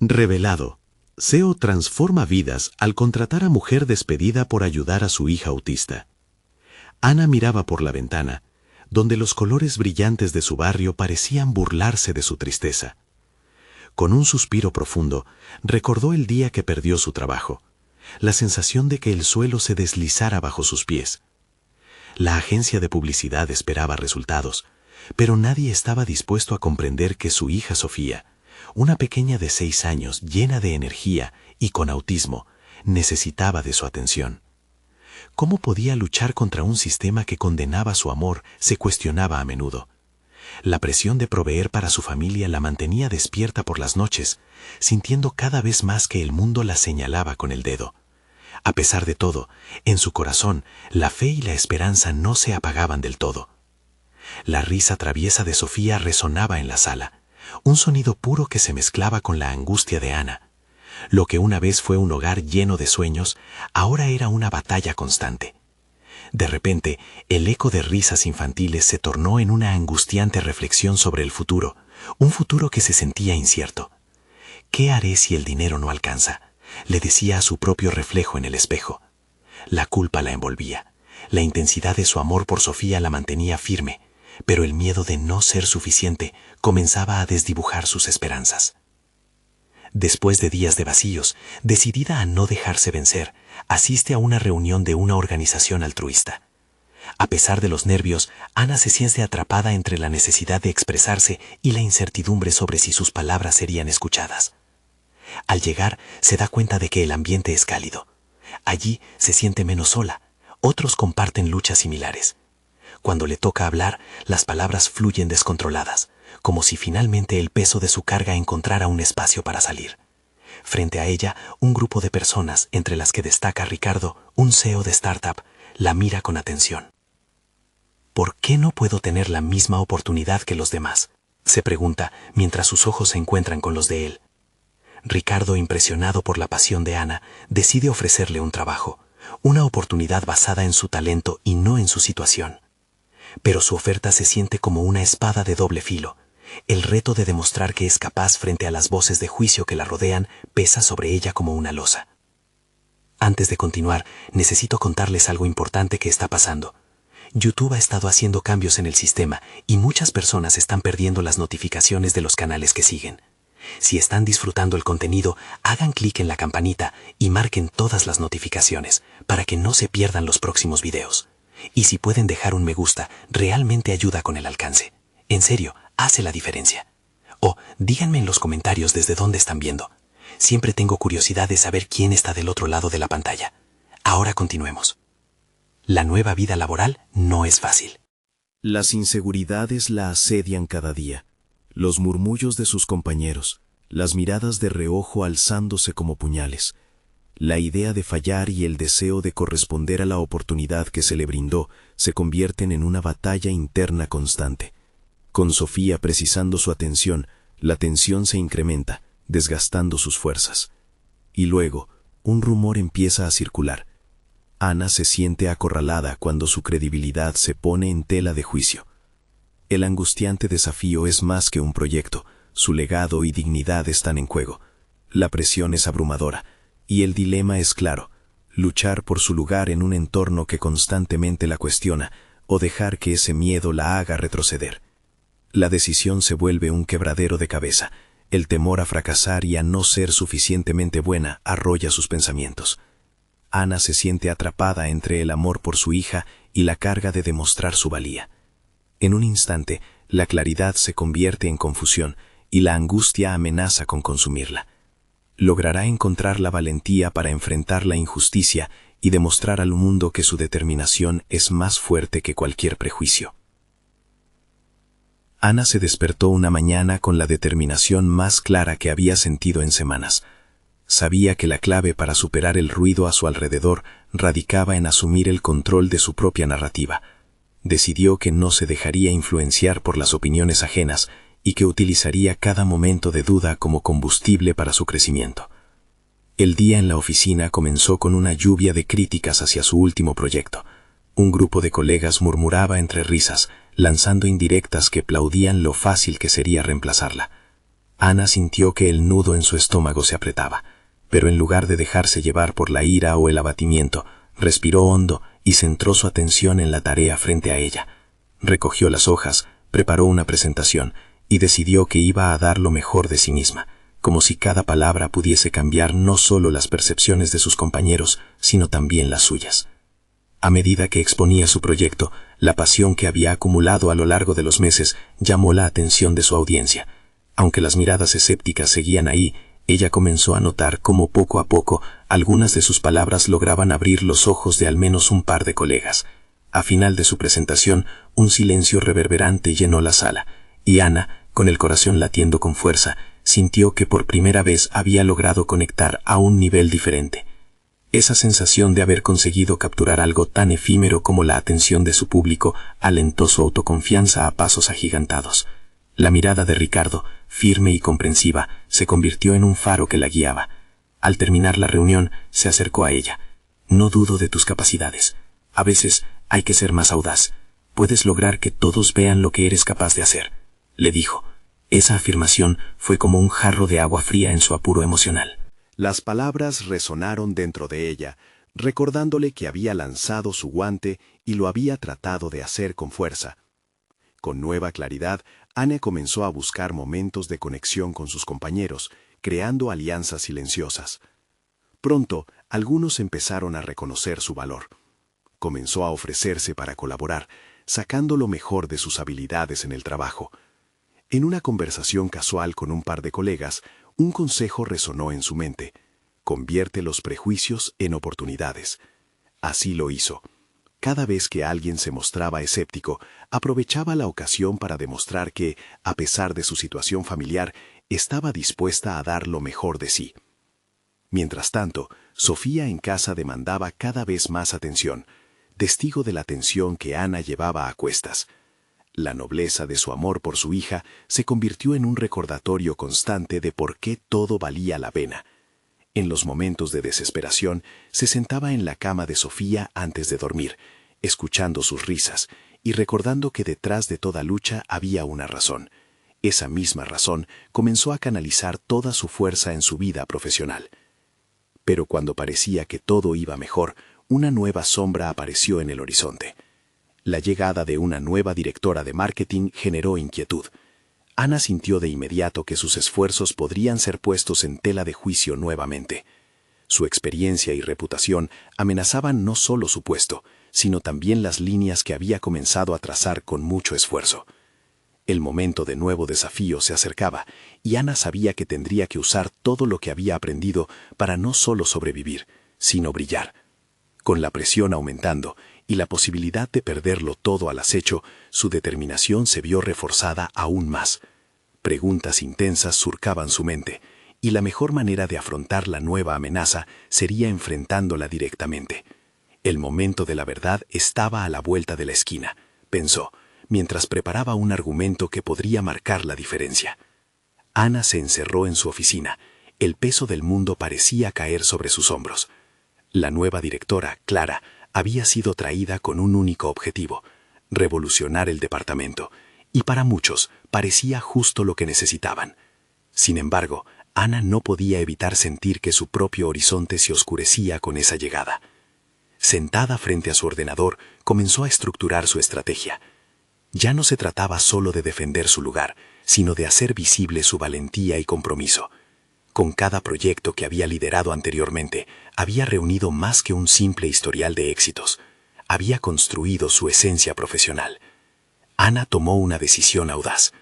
Revelado. CEO transforma vidas al contratar a mujer despedida por ayudar a su hija autista. Ana miraba por la ventana, donde los colores brillantes de su barrio parecían burlarse de su tristeza. Con un suspiro profundo, recordó el día que perdió su trabajo, la sensación de que el suelo se deslizara bajo sus pies. La agencia de publicidad esperaba resultados, pero nadie estaba dispuesto a comprender que su hija Sofía, una pequeña de 6 años llena de energía y con autismo, necesitaba de su atención. ¿Cómo podía luchar contra un sistema que condenaba su amor? Se cuestionaba a menudo. La presión de proveer para su familia la mantenía despierta por las noches, sintiendo cada vez más que el mundo la señalaba con el dedo. A pesar de todo, en su corazón, la fe y la esperanza no se apagaban del todo. La risa traviesa de Sofía resonaba en la sala, un sonido puro que se mezclaba con la angustia de Ana. Lo que una vez fue un hogar lleno de sueños, ahora era una batalla constante. De repente, el eco de risas infantiles se tornó en una angustiante reflexión sobre el futuro, un futuro que se sentía incierto. ¿Qué haré si el dinero no alcanza?, le decía a su propio reflejo en el espejo. La culpa la envolvía. La intensidad de su amor por Sofía la mantenía firme, pero el miedo de no ser suficiente comenzaba a desdibujar sus esperanzas. Después de días de vacíos, decidida a no dejarse vencer, asiste a una reunión de una organización altruista. A pesar de los nervios, Ana se siente atrapada entre la necesidad de expresarse y la incertidumbre sobre si sus palabras serían escuchadas. Al llegar, se da cuenta de que el ambiente es cálido. Allí se siente menos sola. Otros comparten luchas similares. Cuando le toca hablar, las palabras fluyen descontroladas, como si finalmente el peso de su carga encontrara un espacio para salir. Frente a ella, un grupo de personas, entre las que destaca Ricardo, un CEO de startup, la mira con atención. ¿Por qué no puedo tener la misma oportunidad que los demás?, se pregunta mientras sus ojos se encuentran con los de él. Ricardo, impresionado por la pasión de Ana, decide ofrecerle un trabajo, una oportunidad basada en su talento y no en su situación. Pero su oferta se siente como una espada de doble filo. El reto de demostrar que es capaz frente a las voces de juicio que la rodean pesa sobre ella como una losa. Antes de continuar, necesito contarles algo importante que está pasando. YouTube ha estado haciendo cambios en el sistema y muchas personas están perdiendo las notificaciones de los canales que siguen. Si están disfrutando el contenido, hagan clic en la campanita y marquen todas las notificaciones para que no se pierdan los próximos videos. Y si pueden dejar un me gusta, realmente ayuda con el alcance. En serio, hace la diferencia. O díganme en los comentarios desde dónde están viendo. Siempre tengo curiosidad de saber quién está del otro lado de la pantalla. Ahora continuemos. La nueva vida laboral no es fácil. Las inseguridades la asedian cada día. Los murmullos de sus compañeros, las miradas de reojo alzándose como puñales. La idea de fallar y el deseo de corresponder a la oportunidad que se le brindó se convierten en una batalla interna constante. Con Sofía precisando su atención, la tensión se incrementa, desgastando sus fuerzas. Y luego, un rumor empieza a circular. Ana se siente acorralada cuando su credibilidad se pone en tela de juicio. El angustiante desafío es más que un proyecto, su legado y dignidad están en juego. La presión es abrumadora, y el dilema es claro: luchar por su lugar en un entorno que constantemente la cuestiona, o dejar que ese miedo la haga retroceder. La decisión se vuelve un quebradero de cabeza. El temor a fracasar y a no ser suficientemente buena arrolla sus pensamientos. Ana se siente atrapada entre el amor por su hija y la carga de demostrar su valía. En un instante, la claridad se convierte en confusión y la angustia amenaza con consumirla. Logrará encontrar la valentía para enfrentar la injusticia y demostrar al mundo que su determinación es más fuerte que cualquier prejuicio. Ana se despertó una mañana con la determinación más clara que había sentido en semanas. Sabía que la clave para superar el ruido a su alrededor radicaba en asumir el control de su propia narrativa. Decidió que no se dejaría influenciar por las opiniones ajenas y que utilizaría cada momento de duda como combustible para su crecimiento. El día en la oficina comenzó con una lluvia de críticas hacia su último proyecto. Un grupo de colegas murmuraba entre risas, lanzando indirectas que aplaudían lo fácil que sería reemplazarla. Ana sintió que el nudo en su estómago se apretaba, pero en lugar de dejarse llevar por la ira o el abatimiento, respiró hondo y centró su atención en la tarea frente a ella. Recogió las hojas, preparó una presentación y decidió que iba a dar lo mejor de sí misma, como si cada palabra pudiese cambiar no solo las percepciones de sus compañeros, sino también las suyas. A medida que exponía su proyecto, la pasión que había acumulado a lo largo de los meses llamó la atención de su audiencia. Aunque las miradas escépticas seguían ahí, ella comenzó a notar cómo poco a poco algunas de sus palabras lograban abrir los ojos de al menos un par de colegas. A final de su presentación, un silencio reverberante llenó la sala, y Ana, con el corazón latiendo con fuerza, sintió que por primera vez había logrado conectar a un nivel diferente. Esa sensación de haber conseguido capturar algo tan efímero como la atención de su público alentó su autoconfianza a pasos agigantados. La mirada de Ricardo, firme y comprensiva, se convirtió en un faro que la guiaba. Al terminar la reunión, se acercó a ella. «No dudo de tus capacidades. A veces hay que ser más audaz. Puedes lograr que todos vean lo que eres capaz de hacer», le dijo. Esa afirmación fue como un jarro de agua fría en su apuro emocional. Las palabras resonaron dentro de ella, recordándole que había lanzado su guante y lo había tratado de hacer con fuerza. Con nueva claridad, Ana comenzó a buscar momentos de conexión con sus compañeros, creando alianzas silenciosas. Pronto, algunos empezaron a reconocer su valor. Comenzó a ofrecerse para colaborar, sacando lo mejor de sus habilidades en el trabajo. En una conversación casual con un par de colegas, un consejo resonó en su mente: convierte los prejuicios en oportunidades. Así lo hizo. Cada vez que alguien se mostraba escéptico, aprovechaba la ocasión para demostrar que, a pesar de su situación familiar, estaba dispuesta a dar lo mejor de sí. Mientras tanto, Sofía en casa demandaba cada vez más atención, testigo de la tensión que Ana llevaba a cuestas. La nobleza de su amor por su hija se convirtió en un recordatorio constante de por qué todo valía la pena. En los momentos de desesperación, se sentaba en la cama de Sofía antes de dormir, escuchando sus risas y recordando que detrás de toda lucha había una razón. Esa misma razón comenzó a canalizar toda su fuerza en su vida profesional. Pero cuando parecía que todo iba mejor, una nueva sombra apareció en el horizonte. La llegada de una nueva directora de marketing generó inquietud. Ana sintió de inmediato que sus esfuerzos podrían ser puestos en tela de juicio nuevamente. Su experiencia y reputación amenazaban no solo su puesto, sino también las líneas que había comenzado a trazar con mucho esfuerzo. El momento de nuevo desafío se acercaba, y Ana sabía que tendría que usar todo lo que había aprendido para no solo sobrevivir, sino brillar. Con la presión aumentando y la posibilidad de perderlo todo al acecho, su determinación se vio reforzada aún más. Preguntas intensas surcaban su mente, y la mejor manera de afrontar la nueva amenaza sería enfrentándola directamente. El momento de la verdad estaba a la vuelta de la esquina, pensó, mientras preparaba un argumento que podría marcar la diferencia. Ana se encerró en su oficina. El peso del mundo parecía caer sobre sus hombros. La nueva directora, Clara, había sido traída con un único objetivo: revolucionar el departamento, y para muchos parecía justo lo que necesitaban. Sin embargo, Ana no podía evitar sentir que su propio horizonte se oscurecía con esa llegada. Sentada frente a su ordenador, comenzó a estructurar su estrategia. Ya no se trataba solo de defender su lugar, sino de hacer visible su valentía y compromiso. Con cada proyecto que había liderado anteriormente, había reunido más que un simple historial de éxitos. Había construido su esencia profesional. Ana tomó una decisión audaz.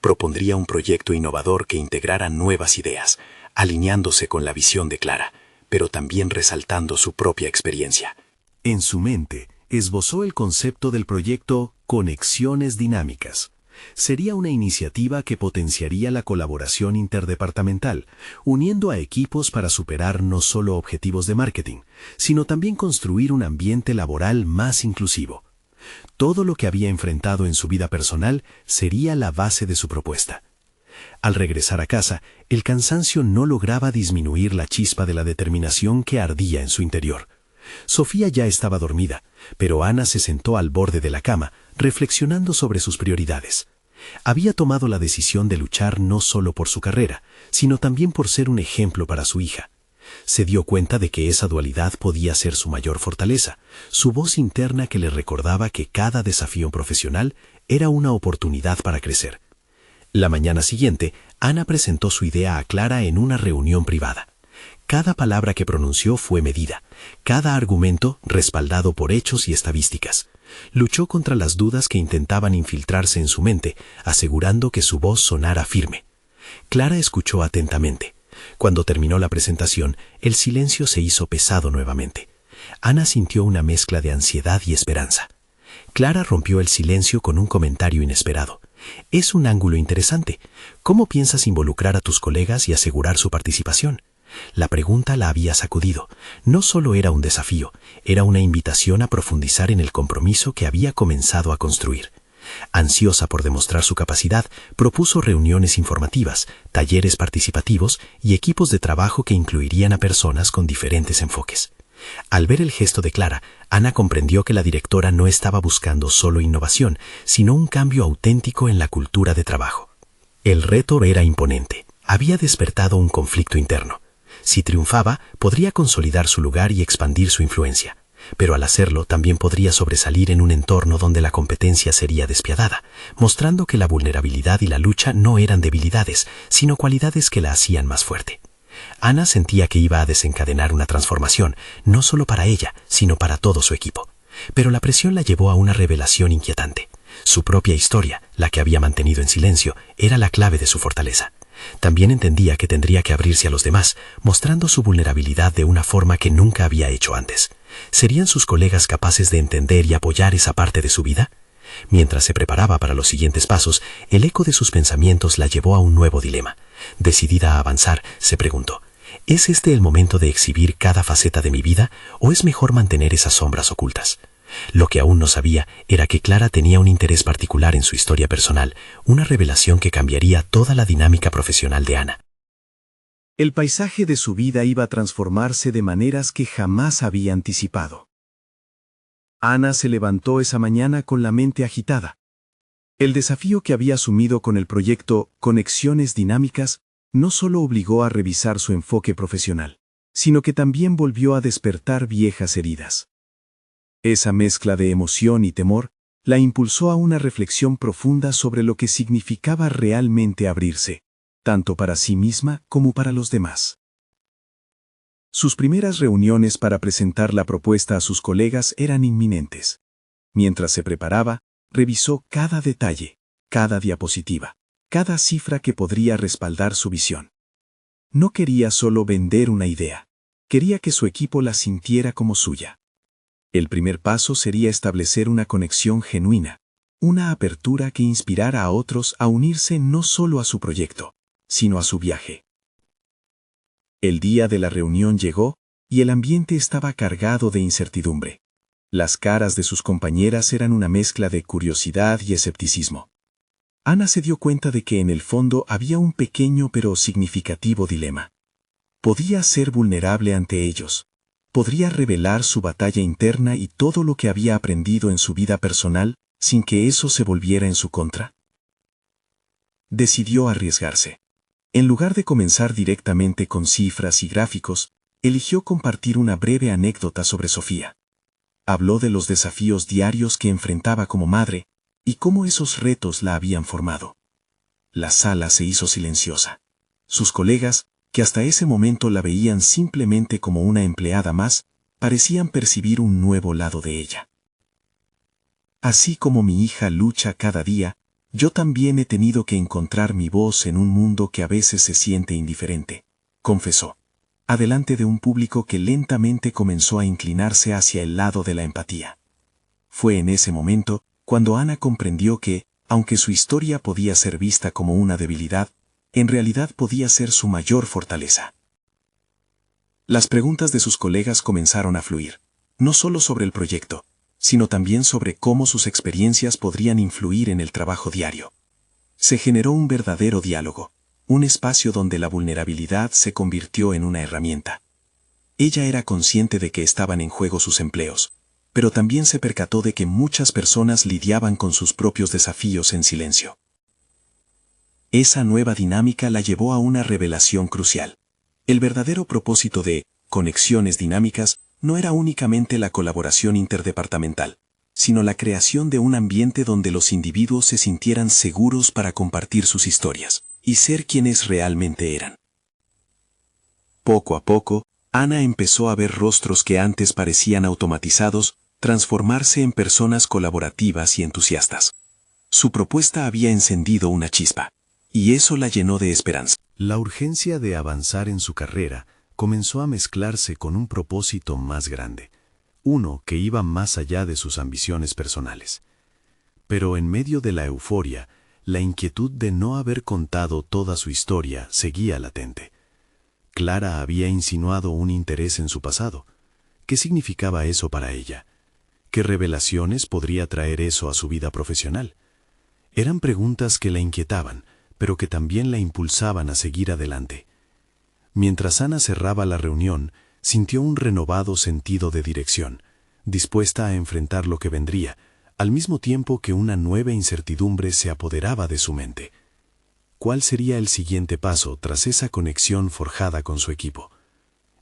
Propondría un proyecto innovador que integrara nuevas ideas, alineándose con la visión de Clara, pero también resaltando su propia experiencia. En su mente, esbozó el concepto del proyecto Conexiones Dinámicas. Sería una iniciativa que potenciaría la colaboración interdepartamental, uniendo a equipos para superar no solo objetivos de marketing, sino también construir un ambiente laboral más inclusivo. Todo lo que había enfrentado en su vida personal sería la base de su propuesta. Al regresar a casa, el cansancio no lograba disminuir la chispa de la determinación que ardía en su interior. Sofía ya estaba dormida, pero Ana se sentó al borde de la cama, reflexionando sobre sus prioridades. Había tomado la decisión de luchar no solo por su carrera, sino también por ser un ejemplo para su hija. Se dio cuenta de que esa dualidad podía ser su mayor fortaleza, su voz interna que le recordaba que cada desafío profesional era una oportunidad para crecer. La mañana siguiente, Ana presentó su idea a Clara en una reunión privada. Cada palabra que pronunció fue medida, cada argumento respaldado por hechos y estadísticas. Luchó contra las dudas que intentaban infiltrarse en su mente, asegurando que su voz sonara firme. Clara escuchó atentamente. Cuando terminó la presentación, el silencio se hizo pesado nuevamente. Ana sintió una mezcla de ansiedad y esperanza. Clara rompió el silencio con un comentario inesperado. Es un ángulo interesante. ¿Cómo piensas involucrar a tus colegas y asegurar su participación? La pregunta la había sacudido. No solo era un desafío, era una invitación a profundizar en el compromiso que había comenzado a construir. Ansiosa por demostrar su capacidad, propuso reuniones informativas, talleres participativos y equipos de trabajo que incluirían a personas con diferentes enfoques. Al ver el gesto de Clara, Ana comprendió que la directora no estaba buscando solo innovación, sino un cambio auténtico en la cultura de trabajo. El reto era imponente. Había despertado un conflicto interno. Si triunfaba, podría consolidar su lugar y expandir su influencia. Pero al hacerlo también podría sobresalir en un entorno donde la competencia sería despiadada, mostrando que la vulnerabilidad y la lucha no eran debilidades, sino cualidades que la hacían más fuerte. Ana sentía que iba a desencadenar una transformación, no solo para ella, sino para todo su equipo. Pero la presión la llevó a una revelación inquietante. Su propia historia, la que había mantenido en silencio, era la clave de su fortaleza. También entendía que tendría que abrirse a los demás, mostrando su vulnerabilidad de una forma que nunca había hecho antes. ¿Serían sus colegas capaces de entender y apoyar esa parte de su vida? Mientras se preparaba para los siguientes pasos, el eco de sus pensamientos la llevó a un nuevo dilema. Decidida a avanzar, se preguntó, ¿es este el momento de exhibir cada faceta de mi vida o es mejor mantener esas sombras ocultas? Lo que aún no sabía era que Clara tenía un interés particular en su historia personal, una revelación que cambiaría toda la dinámica profesional de Ana. El paisaje de su vida iba a transformarse de maneras que jamás había anticipado. Ana se levantó esa mañana con la mente agitada. El desafío que había asumido con el proyecto Conexiones Dinámicas no solo obligó a revisar su enfoque profesional, sino que también volvió a despertar viejas heridas. Esa mezcla de emoción y temor la impulsó a una reflexión profunda sobre lo que significaba realmente abrirse, tanto para sí misma como para los demás. Sus primeras reuniones para presentar la propuesta a sus colegas eran inminentes. Mientras se preparaba, revisó cada detalle, cada diapositiva, cada cifra que podría respaldar su visión. No quería solo vender una idea, quería que su equipo la sintiera como suya. El primer paso sería establecer una conexión genuina, una apertura que inspirara a otros a unirse no solo a su proyecto, sino a su viaje. El día de la reunión llegó, y el ambiente estaba cargado de incertidumbre. Las caras de sus compañeras eran una mezcla de curiosidad y escepticismo. Ana se dio cuenta de que en el fondo había un pequeño pero significativo dilema. Podía ser vulnerable ante ellos. Podría revelar su batalla interna y todo lo que había aprendido en su vida personal sin que eso se volviera en su contra. Decidió arriesgarse. En lugar de comenzar directamente con cifras y gráficos, eligió compartir una breve anécdota sobre Sofía. Habló de los desafíos diarios que enfrentaba como madre y cómo esos retos la habían formado. La sala se hizo silenciosa. Sus colegas, que hasta ese momento la veían simplemente como una empleada más, parecían percibir un nuevo lado de ella. Así como mi hija lucha cada día, yo también he tenido que encontrar mi voz en un mundo que a veces se siente indiferente, confesó, adelante de un público que lentamente comenzó a inclinarse hacia el lado de la empatía. Fue en ese momento cuando Ana comprendió que, aunque su historia podía ser vista como una debilidad, en realidad podía ser su mayor fortaleza. Las preguntas de sus colegas comenzaron a fluir, no solo sobre el proyecto, sino también sobre cómo sus experiencias podrían influir en el trabajo diario. Se generó un verdadero diálogo, un espacio donde la vulnerabilidad se convirtió en una herramienta. Ella era consciente de que estaban en juego sus empleos, pero también se percató de que muchas personas lidiaban con sus propios desafíos en silencio. Esa nueva dinámica la llevó a una revelación crucial. El verdadero propósito de conexiones dinámicas no era únicamente la colaboración interdepartamental, sino la creación de un ambiente donde los individuos se sintieran seguros para compartir sus historias y ser quienes realmente eran. Poco a poco, Ana empezó a ver rostros que antes parecían automatizados transformarse en personas colaborativas y entusiastas. Su propuesta había encendido una chispa, y eso la llenó de esperanza. La urgencia de avanzar en su carrera comenzó a mezclarse con un propósito más grande, uno que iba más allá de sus ambiciones personales. Pero en medio de la euforia, la inquietud de no haber contado toda su historia seguía latente. Clara había insinuado un interés en su pasado. ¿Qué significaba eso para ella? ¿Qué revelaciones podría traer eso a su vida profesional? Eran preguntas que la inquietaban, pero que también la impulsaban a seguir adelante. Mientras Ana cerraba la reunión, sintió un renovado sentido de dirección, dispuesta a enfrentar lo que vendría, al mismo tiempo que una nueva incertidumbre se apoderaba de su mente. ¿Cuál sería el siguiente paso tras esa conexión forjada con su equipo?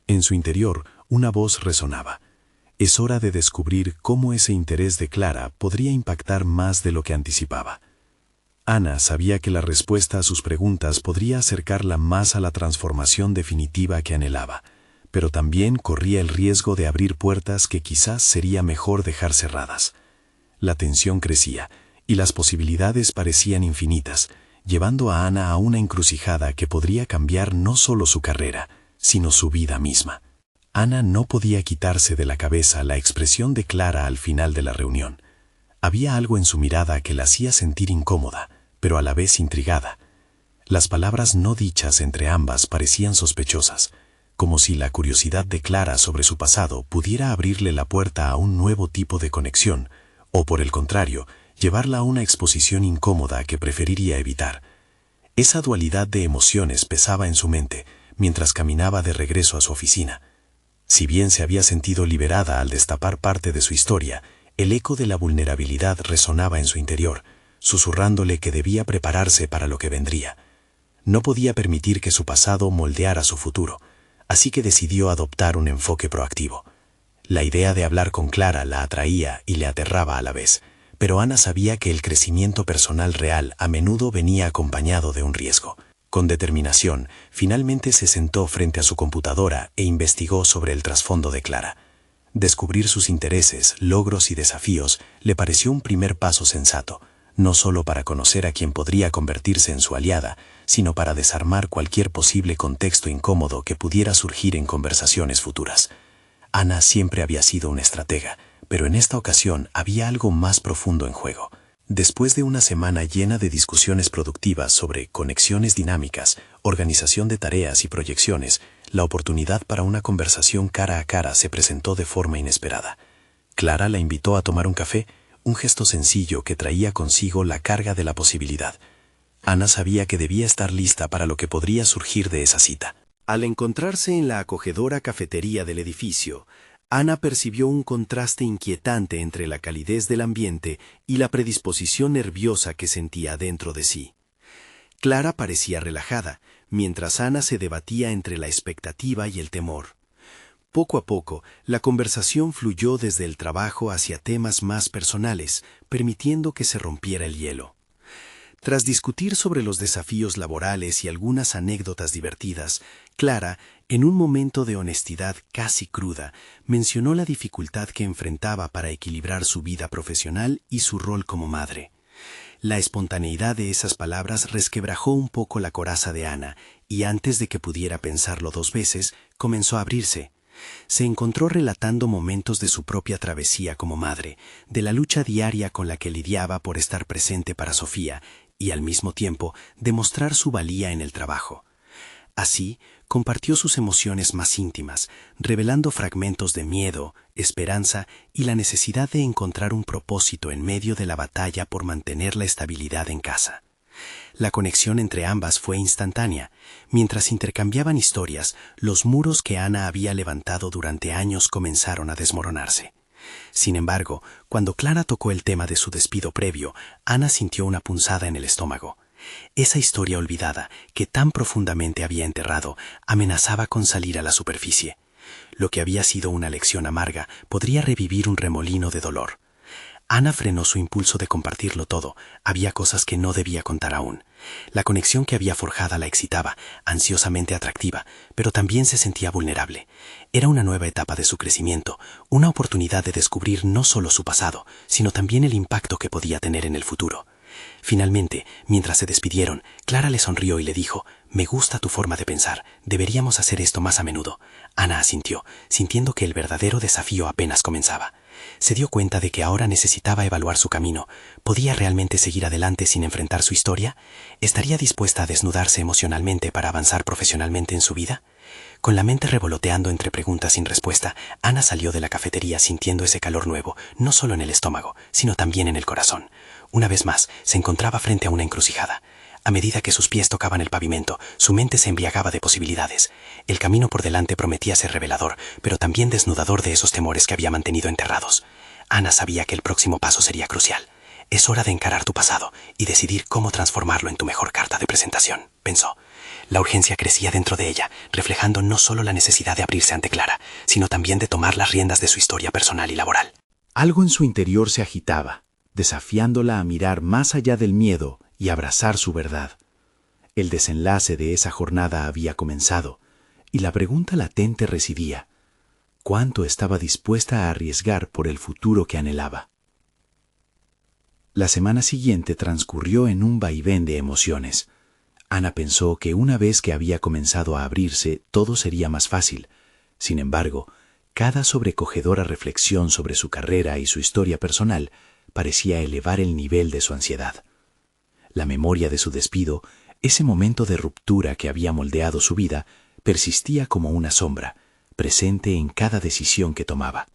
En su interior, una voz resonaba. Es hora de descubrir cómo ese interés de Clara podría impactar más de lo que anticipaba. Ana sabía que la respuesta a sus preguntas podría acercarla más a la transformación definitiva que anhelaba, pero también corría el riesgo de abrir puertas que quizás sería mejor dejar cerradas. La tensión crecía, y las posibilidades parecían infinitas, llevando a Ana a una encrucijada que podría cambiar no solo su carrera, sino su vida misma. Ana no podía quitarse de la cabeza la expresión de Clara al final de la reunión. Había algo en su mirada que la hacía sentir incómoda, pero a la vez intrigada. Las palabras no dichas entre ambas parecían sospechosas, como si la curiosidad de Clara sobre su pasado pudiera abrirle la puerta a un nuevo tipo de conexión, o por el contrario, llevarla a una exposición incómoda que preferiría evitar. Esa dualidad de emociones pesaba en su mente mientras caminaba de regreso a su oficina. Si bien se había sentido liberada al destapar parte de su historia, el eco de la vulnerabilidad resonaba en su interior, susurrándole que debía prepararse para lo que vendría. No podía permitir que su pasado moldeara su futuro, así que decidió adoptar un enfoque proactivo. La idea de hablar con Clara la atraía y le aterraba a la vez, pero Ana sabía que el crecimiento personal real a menudo venía acompañado de un riesgo. Con determinación, finalmente se sentó frente a su computadora e investigó sobre el trasfondo de Clara. Descubrir sus intereses, logros y desafíos le pareció un primer paso sensato, no solo para conocer a quien podría convertirse en su aliada, sino para desarmar cualquier posible contexto incómodo que pudiera surgir en conversaciones futuras. Ana siempre había sido una estratega, pero en esta ocasión había algo más profundo en juego. Después de una semana llena de discusiones productivas sobre conexiones dinámicas, organización de tareas y proyecciones, la oportunidad para una conversación cara a cara se presentó de forma inesperada. Clara la invitó a tomar un café, un gesto sencillo que traía consigo la carga de la posibilidad. Ana sabía que debía estar lista para lo que podría surgir de esa cita. Al encontrarse en la acogedora cafetería del edificio, Ana percibió un contraste inquietante entre la calidez del ambiente y la predisposición nerviosa que sentía dentro de sí. Clara parecía relajada, mientras Ana se debatía entre la expectativa y el temor. Poco a poco, la conversación fluyó desde el trabajo hacia temas más personales, permitiendo que se rompiera el hielo. Tras discutir sobre los desafíos laborales y algunas anécdotas divertidas, Clara, en un momento de honestidad casi cruda, mencionó la dificultad que enfrentaba para equilibrar su vida profesional y su rol como madre. La espontaneidad de esas palabras resquebrajó un poco la coraza de Ana, y antes de que pudiera pensarlo dos veces, comenzó a abrirse. Se encontró relatando momentos de su propia travesía como madre, de la lucha diaria con la que lidiaba por estar presente para Sofía, y al mismo tiempo demostrar su valía en el trabajo. Así, compartió sus emociones más íntimas, revelando fragmentos de miedo, esperanza y la necesidad de encontrar un propósito en medio de la batalla por mantener la estabilidad en casa. La conexión entre ambas fue instantánea. Mientras intercambiaban historias, los muros que Ana había levantado durante años comenzaron a desmoronarse. Sin embargo, cuando Clara tocó el tema de su despido previo, Ana sintió una punzada en el estómago. Esa historia olvidada, que tan profundamente había enterrado, amenazaba con salir a la superficie. Lo que había sido una lección amarga podría revivir un remolino de dolor. Ana frenó su impulso de compartirlo todo. Había cosas que no debía contar aún. La conexión que había forjada la excitaba, ansiosamente atractiva, pero también se sentía vulnerable. Era una nueva etapa de su crecimiento, una oportunidad de descubrir no solo su pasado, sino también el impacto que podía tener en el futuro. Finalmente, mientras se despidieron, Clara le sonrió y le dijo: «Me gusta tu forma de pensar, deberíamos hacer esto más a menudo». Ana asintió, sintiendo que el verdadero desafío apenas comenzaba. Se dio cuenta de que ahora necesitaba evaluar su camino. ¿Podía realmente seguir adelante sin enfrentar su historia? ¿Estaría dispuesta a desnudarse emocionalmente para avanzar profesionalmente en su vida? Con la mente revoloteando entre preguntas sin respuesta, Ana salió de la cafetería sintiendo ese calor nuevo, no solo en el estómago, sino también en el corazón. Una vez más, se encontraba frente a una encrucijada. A medida que sus pies tocaban el pavimento, su mente se embriagaba de posibilidades. El camino por delante prometía ser revelador, pero también desnudador de esos temores que había mantenido enterrados. Ana sabía que el próximo paso sería crucial. Es hora de encarar tu pasado y decidir cómo transformarlo en tu mejor carta de presentación, pensó. La urgencia crecía dentro de ella, reflejando no solo la necesidad de abrirse ante Clara, sino también de tomar las riendas de su historia personal y laboral. Algo en su interior se agitaba, desafiándola a mirar más allá del miedo y abrazar su verdad. El desenlace de esa jornada había comenzado, y la pregunta latente residía: ¿cuánto estaba dispuesta a arriesgar por el futuro que anhelaba? La semana siguiente transcurrió en un vaivén de emociones. Ana pensó que una vez que había comenzado a abrirse, todo sería más fácil. Sin embargo, cada sobrecogedora reflexión sobre su carrera y su historia personal parecía elevar el nivel de su ansiedad. La memoria de su despido, ese momento de ruptura que había moldeado su vida, persistía como una sombra, presente en cada decisión que tomaba.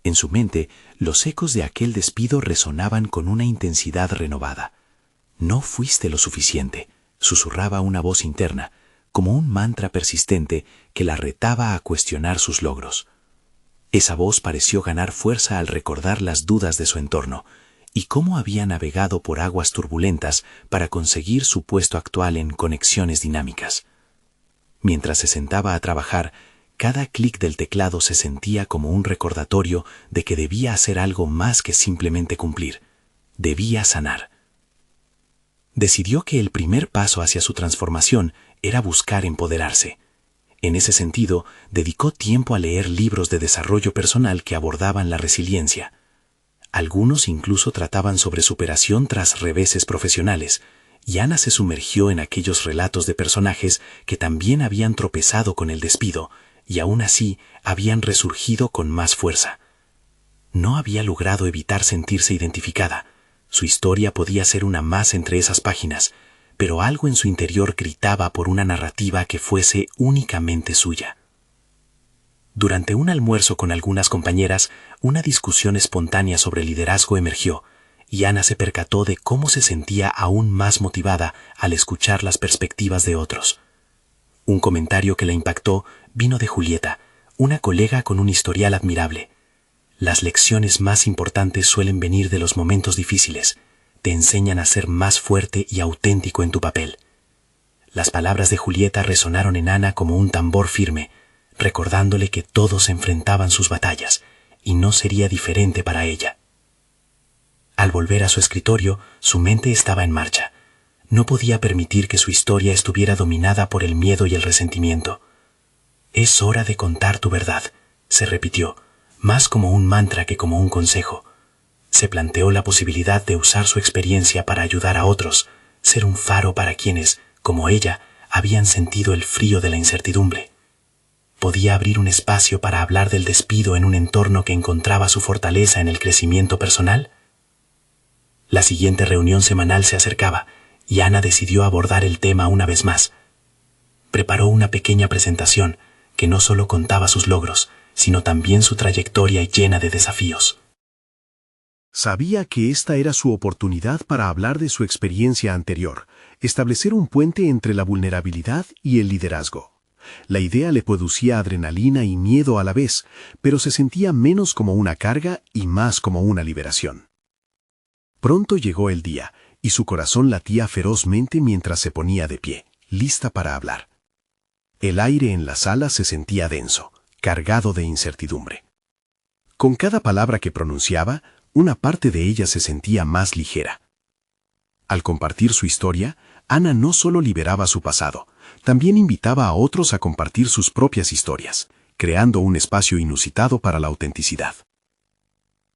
En su mente, los ecos de aquel despido resonaban con una intensidad renovada. «No fuiste lo suficiente», susurraba una voz interna, como un mantra persistente que la retaba a cuestionar sus logros. Esa voz pareció ganar fuerza al recordar las dudas de su entorno y cómo había navegado por aguas turbulentas para conseguir su puesto actual en Conexiones Dinámicas. Mientras se sentaba a trabajar, cada clic del teclado se sentía como un recordatorio de que debía hacer algo más que simplemente cumplir. Debía sanar. Decidió que el primer paso hacia su transformación era buscar empoderarse. En ese sentido, dedicó tiempo a leer libros de desarrollo personal que abordaban la resiliencia. Algunos incluso trataban sobre superación tras reveses profesionales, y Ana se sumergió en aquellos relatos de personajes que también habían tropezado con el despido, y aún así habían resurgido con más fuerza. No había logrado evitar sentirse identificada. Su historia podía ser una más entre esas páginas, pero algo en su interior gritaba por una narrativa que fuese únicamente suya. Durante un almuerzo con algunas compañeras, una discusión espontánea sobre liderazgo emergió, y Ana se percató de cómo se sentía aún más motivada al escuchar las perspectivas de otros. Un comentario que la impactó vino de Julieta, una colega con un historial admirable. Las lecciones más importantes suelen venir de los momentos difíciles. Te enseñan a ser más fuerte y auténtico en tu papel. Las palabras de Julieta resonaron en Ana como un tambor firme, recordándole que todos enfrentaban sus batallas, y no sería diferente para ella. Al volver a su escritorio, su mente estaba en marcha. No podía permitir que su historia estuviera dominada por el miedo y el resentimiento. «Es hora de contar tu verdad», se repitió, más como un mantra que como un consejo. Se planteó la posibilidad de usar su experiencia para ayudar a otros, ser un faro para quienes, como ella, habían sentido el frío de la incertidumbre. ¿Podía abrir un espacio para hablar del despido en un entorno que encontraba su fortaleza en el crecimiento personal? La siguiente reunión semanal se acercaba, y Ana decidió abordar el tema una vez más. Preparó una pequeña presentación que no solo contaba sus logros, sino también su trayectoria llena de desafíos. Sabía que esta era su oportunidad para hablar de su experiencia anterior, establecer un puente entre la vulnerabilidad y el liderazgo. La idea le producía adrenalina y miedo a la vez, pero se sentía menos como una carga y más como una liberación. Pronto llegó el día, y su corazón latía ferozmente mientras se ponía de pie, lista para hablar. El aire en la sala se sentía denso, cargado de incertidumbre. Con cada palabra que pronunciaba, una parte de ella se sentía más ligera. Al compartir su historia, Ana no solo liberaba su pasado, también invitaba a otros a compartir sus propias historias, creando un espacio inusitado para la autenticidad.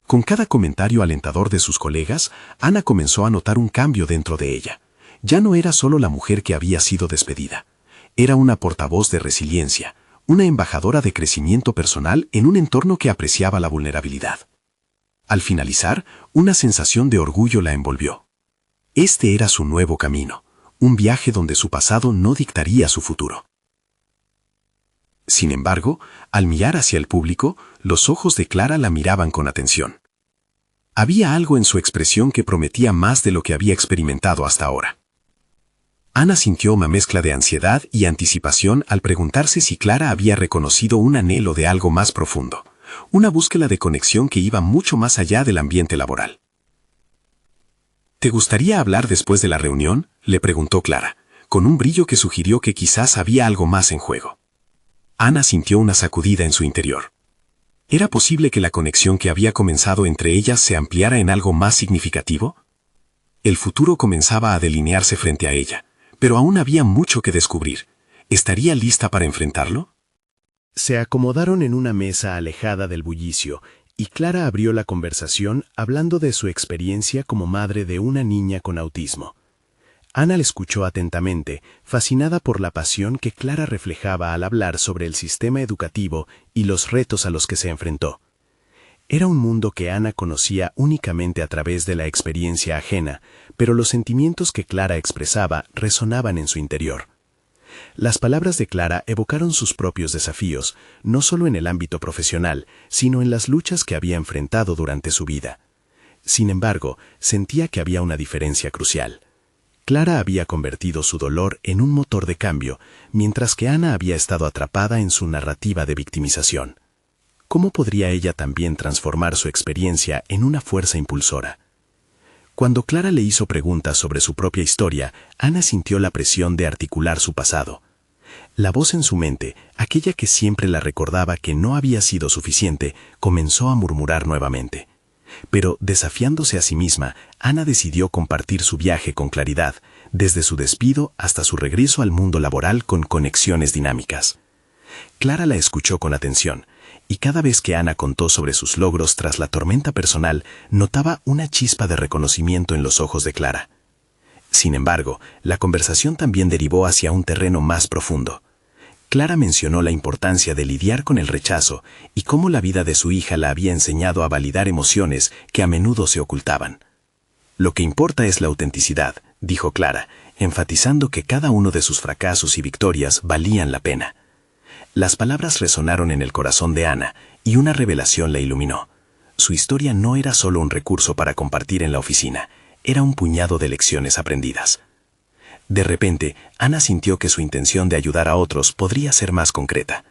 Con cada comentario alentador de sus colegas, Ana comenzó a notar un cambio dentro de ella. Ya no era solo la mujer que había sido despedida. Era una portavoz de resiliencia, una embajadora de crecimiento personal en un entorno que apreciaba la vulnerabilidad. Al finalizar, una sensación de orgullo la envolvió. Este era su nuevo camino, un viaje donde su pasado no dictaría su futuro. Sin embargo, al mirar hacia el público, los ojos de Clara la miraban con atención. Había algo en su expresión que prometía más de lo que había experimentado hasta ahora. Ana sintió una mezcla de ansiedad y anticipación al preguntarse si Clara había reconocido un anhelo de algo más profundo, una búsqueda de conexión que iba mucho más allá del ambiente laboral. ¿Te gustaría hablar después de la reunión?, le preguntó Clara, con un brillo que sugirió que quizás había algo más en juego. Ana sintió una sacudida en su interior. ¿Era posible que la conexión que había comenzado entre ellas se ampliara en algo más significativo? El futuro comenzaba a delinearse frente a ella, pero aún había mucho que descubrir. ¿Estaría lista para enfrentarlo? Se acomodaron en una mesa alejada del bullicio, y Clara abrió la conversación hablando de su experiencia como madre de una niña con autismo. Ana le escuchó atentamente, fascinada por la pasión que Clara reflejaba al hablar sobre el sistema educativo y los retos a los que se enfrentó. Era un mundo que Ana conocía únicamente a través de la experiencia ajena, pero los sentimientos que Clara expresaba resonaban en su interior. Las palabras de Clara evocaron sus propios desafíos, no solo en el ámbito profesional, sino en las luchas que había enfrentado durante su vida. Sin embargo, sentía que había una diferencia crucial. Clara había convertido su dolor en un motor de cambio, mientras que Ana había estado atrapada en su narrativa de victimización. ¿Cómo podría ella también transformar su experiencia en una fuerza impulsora? Cuando Clara le hizo preguntas sobre su propia historia, Ana sintió la presión de articular su pasado. La voz en su mente, aquella que siempre la recordaba que no había sido suficiente, comenzó a murmurar nuevamente. Pero, desafiándose a sí misma, Ana decidió compartir su viaje con claridad, desde su despido hasta su regreso al mundo laboral con conexiones dinámicas. Clara la escuchó con atención, y cada vez que Ana contó sobre sus logros tras la tormenta personal, notaba una chispa de reconocimiento en los ojos de Clara. Sin embargo, la conversación también derivó hacia un terreno más profundo. Clara mencionó la importancia de lidiar con el rechazo y cómo la vida de su hija la había enseñado a validar emociones que a menudo se ocultaban. Lo que importa es la autenticidad, dijo Clara, enfatizando que cada uno de sus fracasos y victorias valían la pena. Las palabras resonaron en el corazón de Ana y una revelación la iluminó. Su historia no era solo un recurso para compartir en la oficina, era un puñado de lecciones aprendidas. De repente, Ana sintió que su intención de ayudar a otros podría ser más concreta.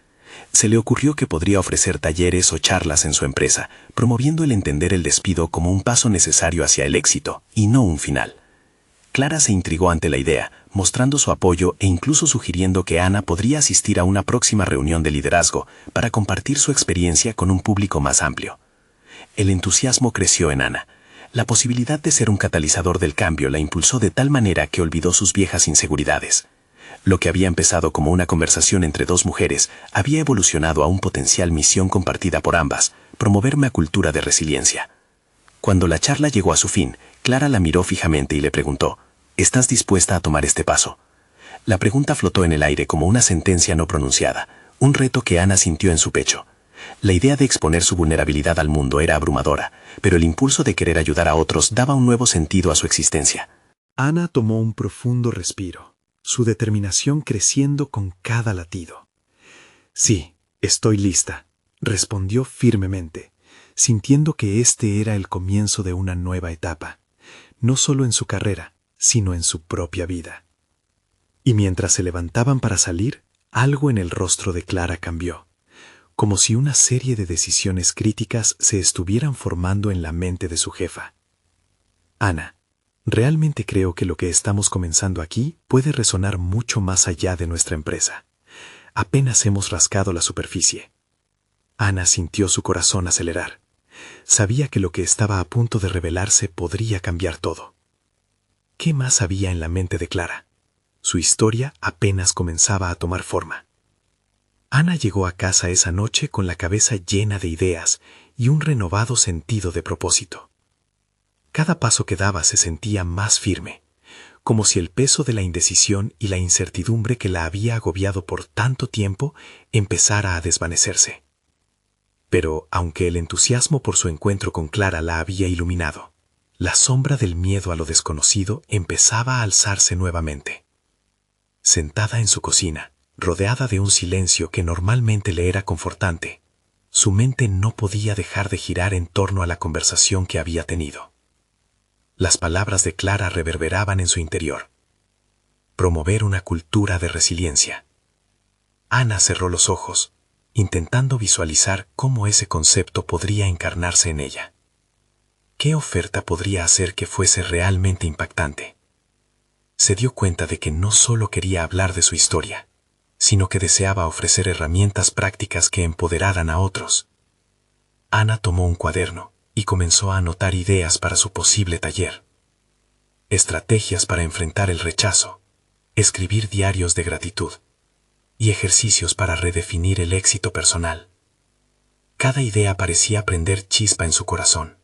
Se le ocurrió que podría ofrecer talleres o charlas en su empresa, promoviendo el entender el despido como un paso necesario hacia el éxito, y no un final. Clara se intrigó ante la idea, mostrando su apoyo e incluso sugiriendo que Ana podría asistir a una próxima reunión de liderazgo para compartir su experiencia con un público más amplio. El entusiasmo creció en Ana. La posibilidad de ser un catalizador del cambio la impulsó de tal manera que olvidó sus viejas inseguridades. Lo que había empezado como una conversación entre dos mujeres había evolucionado a una potencial misión compartida por ambas, promover una cultura de resiliencia. Cuando la charla llegó a su fin, Clara la miró fijamente y le preguntó, ¿estás dispuesta a tomar este paso? La pregunta flotó en el aire como una sentencia no pronunciada, un reto que Ana sintió en su pecho. La idea de exponer su vulnerabilidad al mundo era abrumadora, pero el impulso de querer ayudar a otros daba un nuevo sentido a su existencia. Ana tomó un profundo respiro, su determinación creciendo con cada latido. Sí, estoy lista, respondió firmemente, sintiendo que este era el comienzo de una nueva etapa, no solo en su carrera, sino en su propia vida. Y mientras se levantaban para salir, algo en el rostro de Clara cambió, como si una serie de decisiones críticas se estuvieran formando en la mente de su jefa. Ana, Realmente creo que lo que estamos comenzando aquí puede resonar mucho más allá de nuestra empresa. Apenas hemos rascado la superficie. Ana sintió su corazón acelerar. Sabía que lo que estaba a punto de revelarse podría cambiar todo. ¿Qué más había en la mente de Clara? Su historia apenas comenzaba a tomar forma. Ana llegó a casa esa noche con la cabeza llena de ideas y un renovado sentido de propósito. Cada paso que daba se sentía más firme, como si el peso de la indecisión y la incertidumbre que la había agobiado por tanto tiempo empezara a desvanecerse. Pero, aunque el entusiasmo por su encuentro con Clara la había iluminado, la sombra del miedo a lo desconocido empezaba a alzarse nuevamente. Sentada en su cocina, rodeada de un silencio que normalmente le era confortante, su mente no podía dejar de girar en torno a la conversación que había tenido. Las palabras de Clara reverberaban en su interior. Promover una cultura de resiliencia. Ana cerró los ojos, intentando visualizar cómo ese concepto podría encarnarse en ella. ¿Qué oferta podría hacer que fuese realmente impactante? Se dio cuenta de que no solo quería hablar de su historia, sino que deseaba ofrecer herramientas prácticas que empoderaran a otros. Ana tomó un cuaderno y comenzó a anotar ideas para su posible taller. Estrategias para enfrentar el rechazo, escribir diarios de gratitud y ejercicios para redefinir el éxito personal. Cada idea parecía prender chispa en su corazón.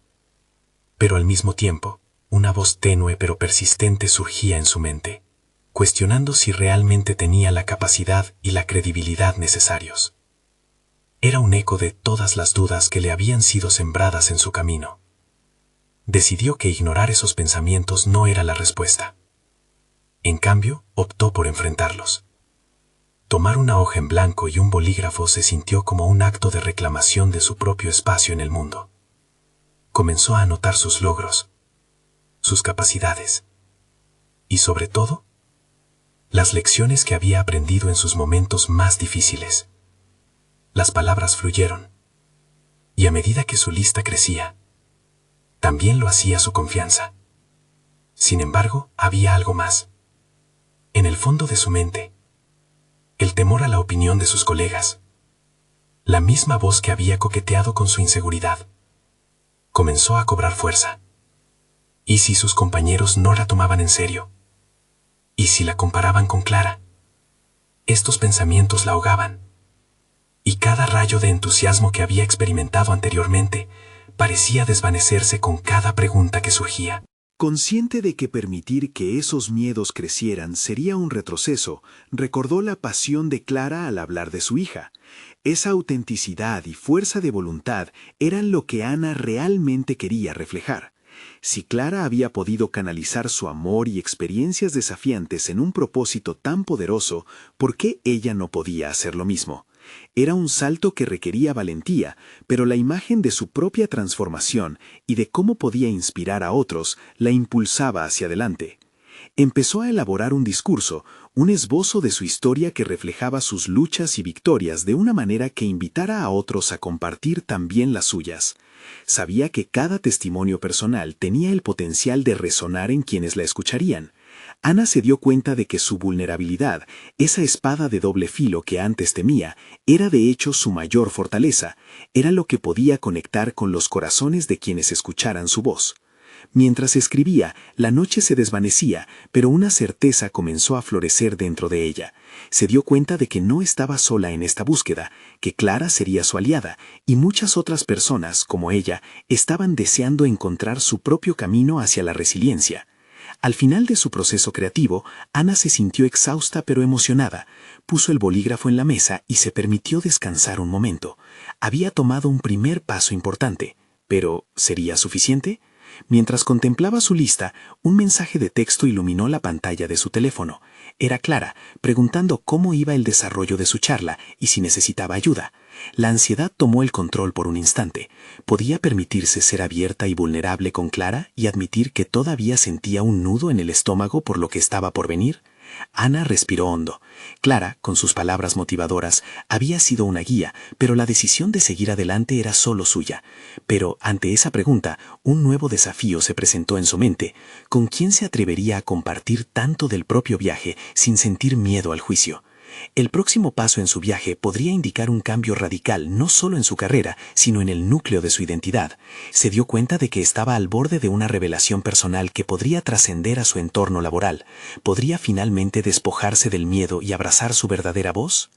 Pero al mismo tiempo, una voz tenue pero persistente surgía en su mente, cuestionando si realmente tenía la capacidad y la credibilidad necesarios. Era un eco de todas las dudas que le habían sido sembradas en su camino. Decidió que ignorar esos pensamientos no era la respuesta. En cambio, optó por enfrentarlos. Tomar una hoja en blanco y un bolígrafo se sintió como un acto de reclamación de su propio espacio en el mundo. Comenzó a anotar sus logros, sus capacidades y, sobre todo, las lecciones que había aprendido en sus momentos más difíciles. Las palabras fluyeron, y a medida que su lista crecía, también lo hacía su confianza. Sin embargo, había algo más. En el fondo de su mente, el temor a la opinión de sus colegas, la misma voz que había coqueteado con su inseguridad, comenzó a cobrar fuerza. ¿Y si sus compañeros no la tomaban en serio? ¿Y si la comparaban con Clara? Estos pensamientos la ahogaban, y cada rayo de entusiasmo que había experimentado anteriormente parecía desvanecerse con cada pregunta que surgía. Consciente de que permitir que esos miedos crecieran sería un retroceso, recordó la pasión de Clara al hablar de su hija. Esa autenticidad y fuerza de voluntad eran lo que Ana realmente quería reflejar. Si Clara había podido canalizar su amor y experiencias desafiantes en un propósito tan poderoso, ¿por qué ella no podía hacer lo mismo? Era un salto que requería valentía, pero la imagen de su propia transformación y de cómo podía inspirar a otros la impulsaba hacia adelante. Empezó a elaborar un discurso, un esbozo de su historia que reflejaba sus luchas y victorias de una manera que invitara a otros a compartir también las suyas. Sabía que cada testimonio personal tenía el potencial de resonar en quienes la escucharían. Ana se dio cuenta de que su vulnerabilidad, esa espada de doble filo que antes temía, era de hecho su mayor fortaleza, era lo que podía conectar con los corazones de quienes escucharan su voz. Mientras escribía, la noche se desvanecía, pero una certeza comenzó a florecer dentro de ella. Se dio cuenta de que no estaba sola en esta búsqueda, que Clara sería su aliada, y muchas otras personas, como ella, estaban deseando encontrar su propio camino hacia la resiliencia. Al final de su proceso creativo, Ana se sintió exhausta pero emocionada. Puso el bolígrafo en la mesa y se permitió descansar un momento. Había tomado un primer paso importante, pero ¿sería suficiente? Mientras contemplaba su lista, un mensaje de texto iluminó la pantalla de su teléfono. Era Clara, preguntando cómo iba el desarrollo de su charla y si necesitaba ayuda. La ansiedad tomó el control por un instante. ¿Podía permitirse ser abierta y vulnerable con Clara y admitir que todavía sentía un nudo en el estómago por lo que estaba por venir? Ana respiró hondo. Clara, con sus palabras motivadoras, había sido una guía, pero la decisión de seguir adelante era solo suya. Pero, ante esa pregunta, un nuevo desafío se presentó en su mente. ¿Con quién se atrevería a compartir tanto del propio viaje sin sentir miedo al juicio? El próximo paso en su viaje podría indicar un cambio radical no solo en su carrera, sino en el núcleo de su identidad. Se dio cuenta de que estaba al borde de una revelación personal que podría trascender a su entorno laboral. ¿Podría finalmente despojarse del miedo y abrazar su verdadera voz?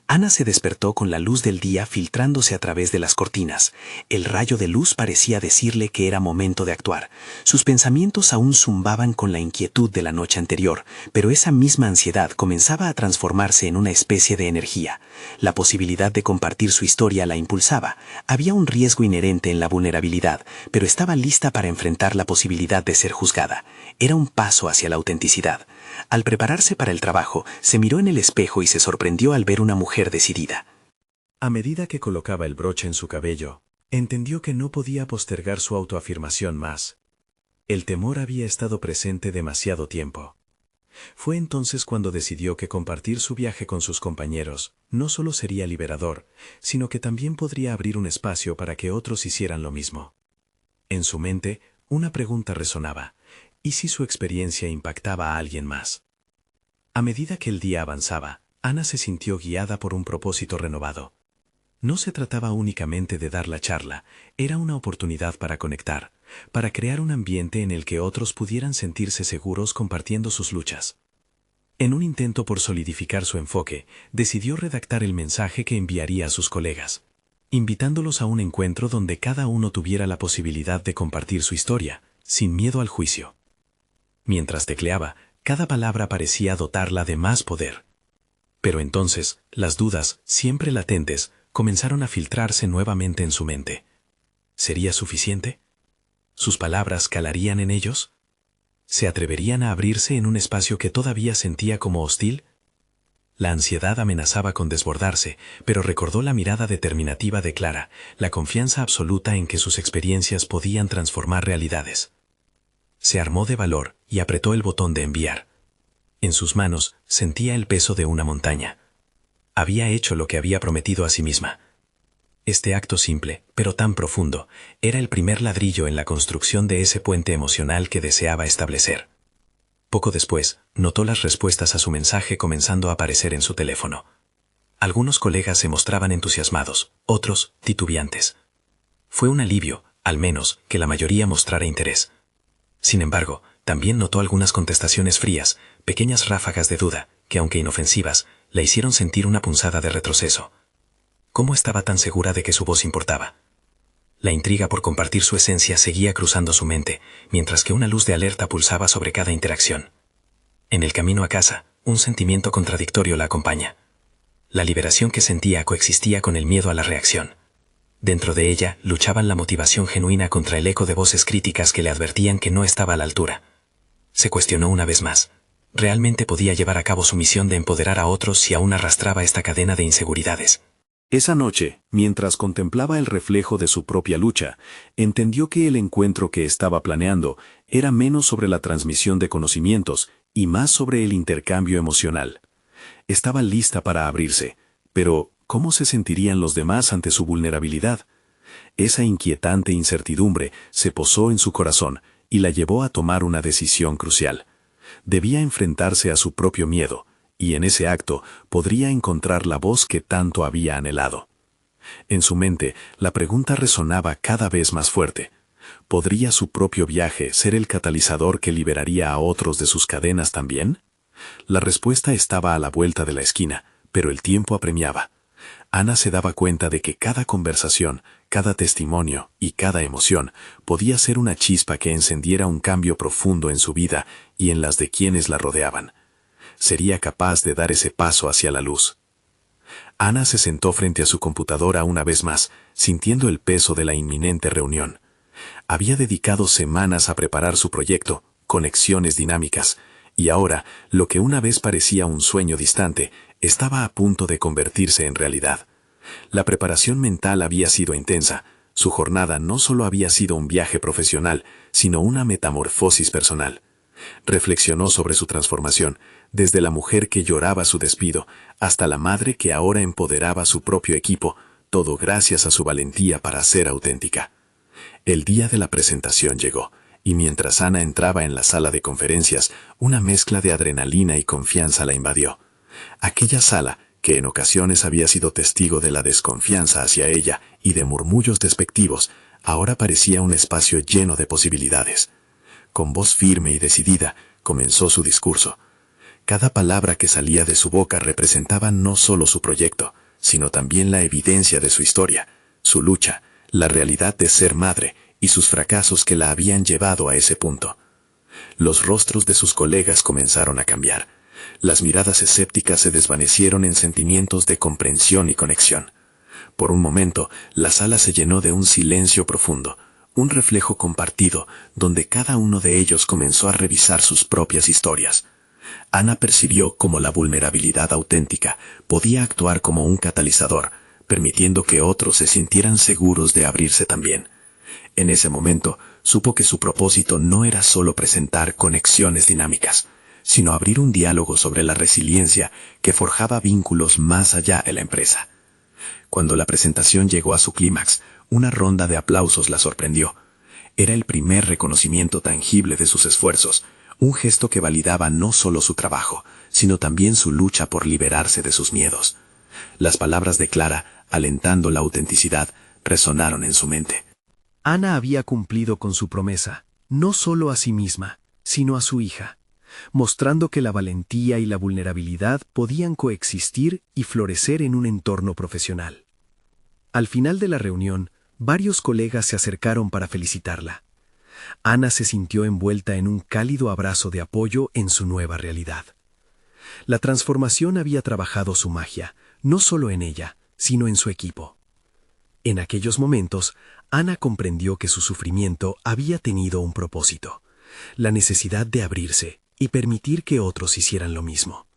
Ana se despertó con la luz del día filtrándose a través de las cortinas. El rayo de luz parecía decirle que era momento de actuar. Sus pensamientos aún zumbaban con la inquietud de la noche anterior, pero esa misma ansiedad comenzaba a transformarse en una especie de energía. La posibilidad de compartir su historia la impulsaba. Había un riesgo inherente en la vulnerabilidad, pero estaba lista para enfrentar la posibilidad de ser juzgada. Era un paso hacia la autenticidad. Al prepararse para el trabajo, se miró en el espejo y se sorprendió al ver una mujer decidida. A medida que colocaba el broche en su cabello, entendió que no podía postergar su autoafirmación más. El temor había estado presente demasiado tiempo. Fue entonces cuando decidió que compartir su viaje con sus compañeros no solo sería liberador, sino que también podría abrir un espacio para que otros hicieran lo mismo. En su mente, una pregunta resonaba: ¿y si su experiencia impactaba a alguien más? A medida que el día avanzaba, Ana se sintió guiada por un propósito renovado. No se trataba únicamente de dar la charla, era una oportunidad para conectar, para crear un ambiente en el que otros pudieran sentirse seguros compartiendo sus luchas. En un intento por solidificar su enfoque, decidió redactar el mensaje que enviaría a sus colegas, invitándolos a un encuentro donde cada uno tuviera la posibilidad de compartir su historia, sin miedo al juicio. Mientras tecleaba, cada palabra parecía dotarla de más poder. Pero entonces, las dudas, siempre latentes, comenzaron a filtrarse nuevamente en su mente. ¿Sería suficiente? ¿Sus palabras calarían en ellos? ¿Se atreverían a abrirse en un espacio que todavía sentía como hostil? La ansiedad amenazaba con desbordarse, pero recordó la mirada determinativa de Clara, la confianza absoluta en que sus experiencias podían transformar realidades. Se armó de valor y apretó el botón de enviar. En sus manos sentía el peso de una montaña. Había hecho lo que había prometido a sí misma. Este acto simple, pero tan profundo, era el primer ladrillo en la construcción de ese puente emocional que deseaba establecer. Poco después, notó las respuestas a su mensaje comenzando a aparecer en su teléfono. Algunos colegas se mostraban entusiasmados, otros titubeantes. Fue un alivio, al menos, que la mayoría mostrara interés. Sin embargo, también notó algunas contestaciones frías, pequeñas ráfagas de duda, que aunque inofensivas, la hicieron sentir una punzada de retroceso. ¿Cómo estaba tan segura de que su voz importaba? La intriga por compartir su esencia seguía cruzando su mente, mientras que una luz de alerta pulsaba sobre cada interacción. En el camino a casa, un sentimiento contradictorio la acompaña. La liberación que sentía coexistía con el miedo a la reacción. Dentro de ella luchaban la motivación genuina contra el eco de voces críticas que le advertían que no estaba a la altura. Se cuestionó una vez más. ¿Realmente podía llevar a cabo su misión de empoderar a otros si aún arrastraba esta cadena de inseguridades? Esa noche, mientras contemplaba el reflejo de su propia lucha, entendió que el encuentro que estaba planeando era menos sobre la transmisión de conocimientos y más sobre el intercambio emocional. Estaba lista para abrirse, pero ¿cómo se sentirían los demás ante su vulnerabilidad? Esa inquietante incertidumbre se posó en su corazón y la llevó a tomar una decisión crucial. Debía enfrentarse a su propio miedo, y en ese acto podría encontrar la voz que tanto había anhelado. En su mente, la pregunta resonaba cada vez más fuerte. ¿Podría su propio viaje ser el catalizador que liberaría a otros de sus cadenas también? La respuesta estaba a la vuelta de la esquina, pero el tiempo apremiaba. Ana se daba cuenta de que cada conversación, cada testimonio y cada emoción podía ser una chispa que encendiera un cambio profundo en su vida y en las de quienes la rodeaban. Sería capaz de dar ese paso hacia la luz. Ana se sentó frente a su computadora una vez más, sintiendo el peso de la inminente reunión. Había dedicado semanas a preparar su proyecto, Conexiones Dinámicas, y ahora, lo que una vez parecía un sueño distante, estaba a punto de convertirse en realidad. La preparación mental había sido intensa. Su jornada no solo había sido un viaje profesional, sino una metamorfosis personal. Reflexionó sobre su transformación, desde la mujer que lloraba su despido hasta la madre que ahora empoderaba su propio equipo, todo gracias a su valentía para ser auténtica. El día de la presentación llegó, y mientras Ana entraba en la sala de conferencias, una mezcla de adrenalina y confianza la invadió. Aquella sala, que en ocasiones había sido testigo de la desconfianza hacia ella y de murmullos despectivos, ahora parecía un espacio lleno de posibilidades. Con voz firme y decidida, comenzó su discurso. Cada palabra que salía de su boca representaba no solo su proyecto, sino también la evidencia de su historia, su lucha, la realidad de ser madre y sus fracasos que la habían llevado a ese punto. Los rostros de sus colegas comenzaron a cambiar. Las miradas escépticas se desvanecieron en sentimientos de comprensión y conexión. Por un momento, la sala se llenó de un silencio profundo, un reflejo compartido, donde cada uno de ellos comenzó a revisar sus propias historias. Ana percibió cómo la vulnerabilidad auténtica podía actuar como un catalizador, permitiendo que otros se sintieran seguros de abrirse también. En ese momento, supo que su propósito no era solo presentar conexiones dinámicas, sino abrir un diálogo sobre la resiliencia que forjaba vínculos más allá de la empresa. Cuando la presentación llegó a su clímax, una ronda de aplausos la sorprendió. Era el primer reconocimiento tangible de sus esfuerzos, un gesto que validaba no solo su trabajo, sino también su lucha por liberarse de sus miedos. Las palabras de Clara, alentando la autenticidad, resonaron en su mente. Ana había cumplido con su promesa, no solo a sí misma, sino a su hija, mostrando que la valentía y la vulnerabilidad podían coexistir y florecer en un entorno profesional. Al final de la reunión, varios colegas se acercaron para felicitarla. Ana se sintió envuelta en un cálido abrazo de apoyo en su nueva realidad. La transformación había trabajado su magia, no solo en ella, sino en su equipo. En aquellos momentos, Ana comprendió que su sufrimiento había tenido un propósito, la necesidad de abrirse y permitir que otros hicieran lo mismo.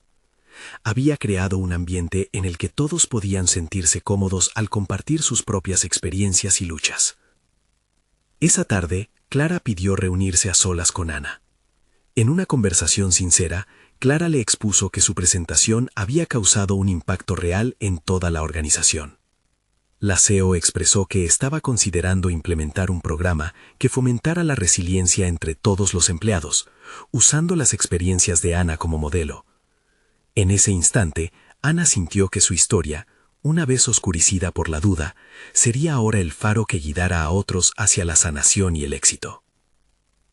Había creado un ambiente en el que todos podían sentirse cómodos al compartir sus propias experiencias y luchas. Esa tarde, Clara pidió reunirse a solas con Ana. En una conversación sincera, Clara le expuso que su presentación había causado un impacto real en toda la organización. La CEO expresó que estaba considerando implementar un programa que fomentara la resiliencia entre todos los empleados, usando las experiencias de Ana como modelo. En ese instante, Ana sintió que su historia, una vez oscurecida por la duda, sería ahora el faro que guiara a otros hacia la sanación y el éxito.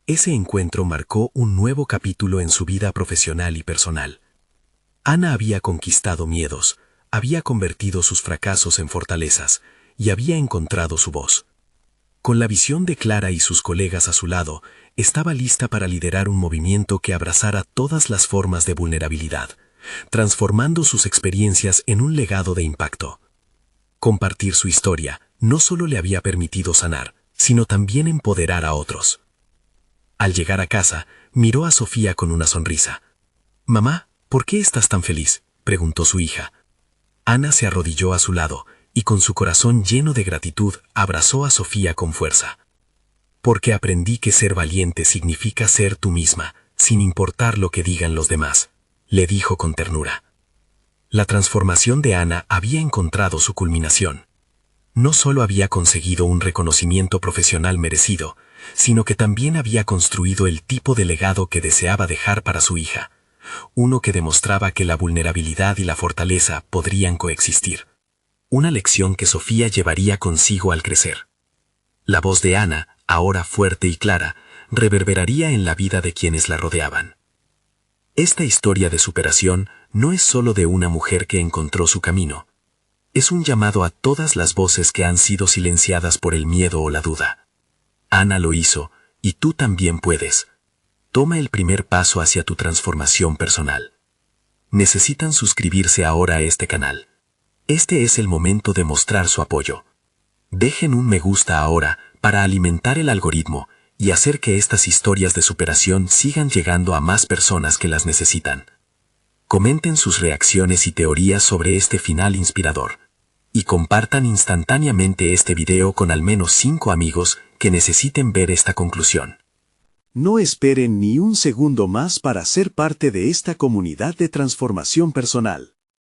Ese encuentro marcó un nuevo capítulo en su vida profesional y personal. Ana había conquistado miedos, había convertido sus fracasos en fortalezas y había encontrado su voz. Con la visión de Clara y sus colegas a su lado, estaba lista para liderar un movimiento que abrazara todas las formas de vulnerabilidad, transformando sus experiencias en un legado de impacto. Compartir su historia no solo le había permitido sanar, sino también empoderar a otros. Al llegar a casa, miró a Sofía con una sonrisa. «Mamá, ¿por qué estás tan feliz?», preguntó su hija. Ana se arrodilló a su lado y con su corazón lleno de gratitud abrazó a Sofía con fuerza. «Porque aprendí que ser valiente significa ser tú misma, sin importar lo que digan los demás», le dijo con ternura. La transformación de Ana había encontrado su culminación. No solo había conseguido un reconocimiento profesional merecido, sino que también había construido el tipo de legado que deseaba dejar para su hija, uno que demostraba que la vulnerabilidad y la fortaleza podrían coexistir. Una lección que Sofía llevaría consigo al crecer. La voz de Ana, ahora fuerte y clara, reverberaría en la vida de quienes la rodeaban. Esta historia de superación no es solo de una mujer que encontró su camino. Es un llamado a todas las voces que han sido silenciadas por el miedo o la duda. Ana lo hizo, y tú también puedes. Toma el primer paso hacia tu transformación personal. Necesitan suscribirse ahora a este canal. Este es el momento de mostrar su apoyo. Dejen un me gusta ahora para alimentar el algoritmo y hacer que estas historias de superación sigan llegando a más personas que las necesitan. Comenten sus reacciones y teorías sobre este final inspirador. Y compartan instantáneamente este video con al menos 5 amigos que necesiten ver esta conclusión. No esperen ni un segundo más para ser parte de esta comunidad de transformación personal.